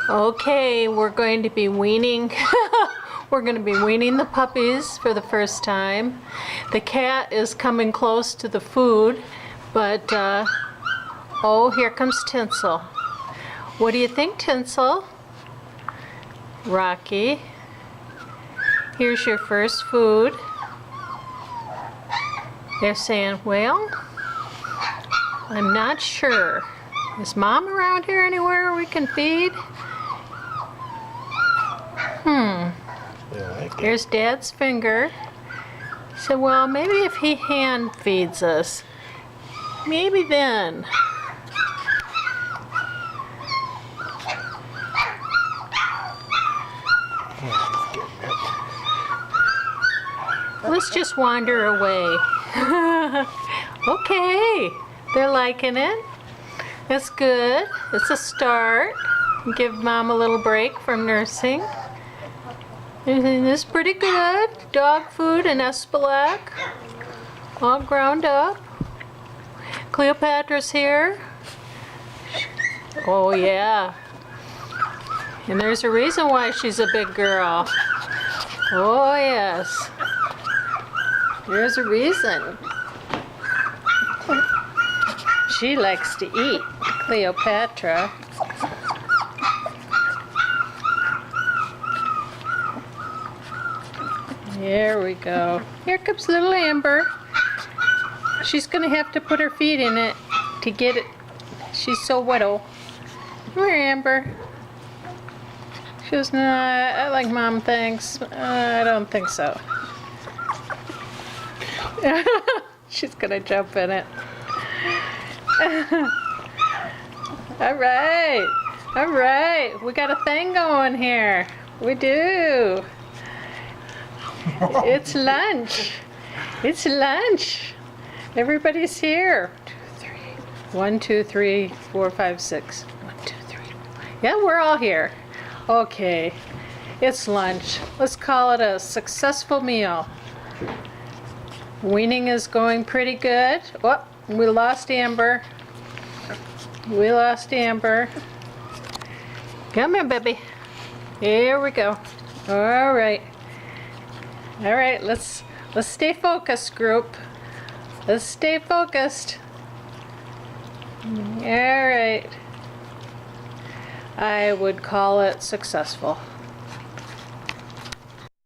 Okay, we're going to be weaning. We're going to be weaning the puppies for the first time. The cat is coming close to the food, but oh, here comes Tinsel. What do you think, Tinsel? Rocky, here's your first food. They're saying, well, I'm not sure. Is Mom around here anywhere we can feed? There's Dad's finger. So, well, maybe if he hand feeds us, maybe then. Let's just wander away. Okay, they're liking it. That's good. It's a start. Give Mom a little break from nursing. Everything is pretty good. Dog food and Espelak. All ground up. Cleopatra's here. Oh yeah. And there's a reason why she's a big girl. Oh yes. There's a reason. She likes to eat, Cleopatra. There we go. Here comes little Amber. She's gonna have to put her feet in it to get it. She's so little. Come here, Amber. She goes, nah, I like Mom, thanks. I don't think so. She's gonna jump in it. All right, we got a thing going here. We do. It's lunch. It's lunch. Everybody's here. 1, 2, 3, 4, 5, 6. 1, 2, 3. Yeah, we're all here. Okay, it's lunch. Let's call it a successful meal. Weaning is going pretty good. Oh, we lost Amber. We lost Amber. Come here, baby. Here we go. All right. All right, let's stay focused, group. Let's stay focused. All right. I would call it successful.